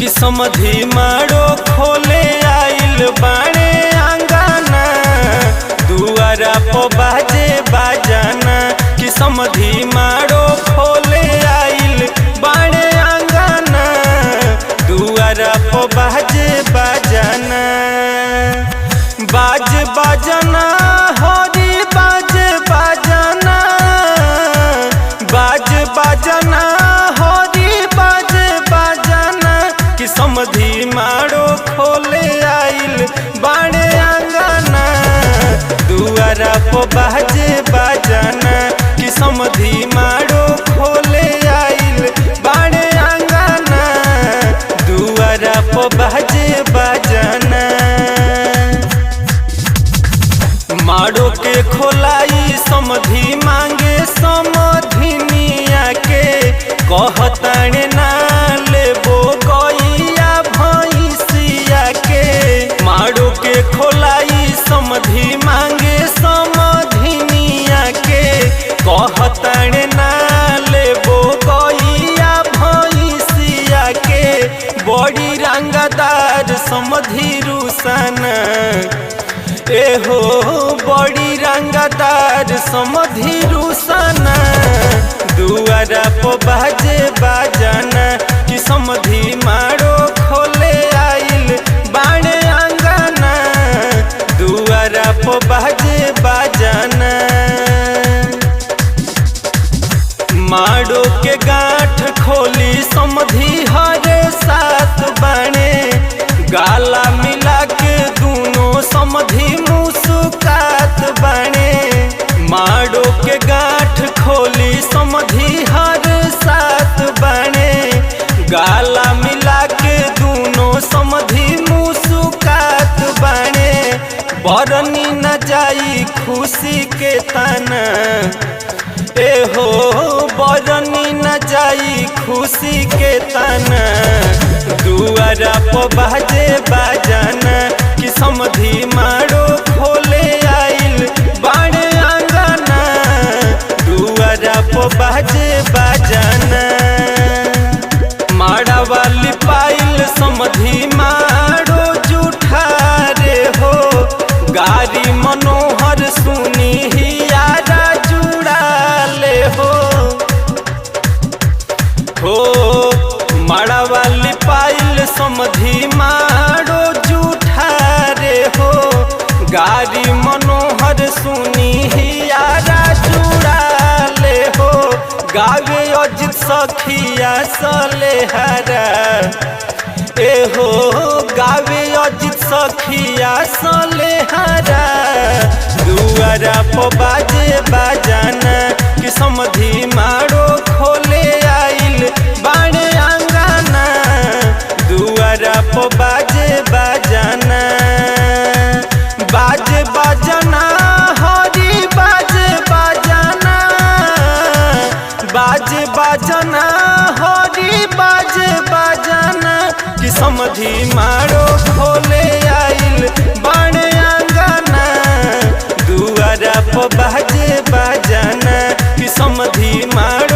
कि समधी मारो खोले आइल बाणे आंगना दुआरा पो बाजे बाजाना कि समधी मारो खोले आइल बाणे आंगना दुआरा पो बाजे बाजाना बाज बाजाना हरी बाज बाजाना बाज बाजाना हरी बाज बाजाना कि समधी मारो खोले आइल बाणे आंगना दुआरा पो बाजे बाजाना कि समधी मारो खोले आइल बाणे आंगना दुआरा पो बाजे बाजाना मारो के खोलाई समधी मांगे समधिनिया के कहताने ना लेबो गैया भैंसिया के मारो के खोलाई समधी मांगे समधिनिया के कहताने ना लेबो गैया भैंसिया के बड़ी रंगदार समधी रुसाना एहो बड़ी रंगदार समधी रुसाना दुआरा पो बाजे बाजाना कि समधी मारो खोले आइल बाणे आंगना दुआरा पो बाजे बाजाना मारो के गांठ खोली समधी हरे साथ बाणे गाला मिला के दूनों समधी मुस्कात बाणे मारो के गांठ खोली समधी हर साथ बाणे गाला मिला के दूनों समधी मुस्कात बाणे बरनी न जाई खुशी के ताना एहो बरनी न जाई खुशी के ताना दुआरा पो बाजे बाजाना कि समधी मारो खोले आइल बाणे आंगना दुआरा पो बाजे बाजाना माड़ा वाली पाइल समधी मारो जूठा रे हो गारी मनोहर सुनी ही यारा जुड़ा ले हो माड़ा वाली पाइल समधी मारो जूठा रे हो गारी मनोहर सुनी ही यारा जुड़ा ले हो गावे अजित सखिया सलेहरा एहो गावे अजित सखिया सलेहरा दुआरा पो बाजे बाजाना कि समधी मारो खोले आइल बाणे आंगना दुआरा पो बाजे बाजाना बाजे बाजाना हरी बाजे बाजाना बाजे बाजाना हरी बाजे बाजाना कि समधी मारो खोले आइल बाणे आंगना दुआरा पो बाजे बाजाना कि समधी मारो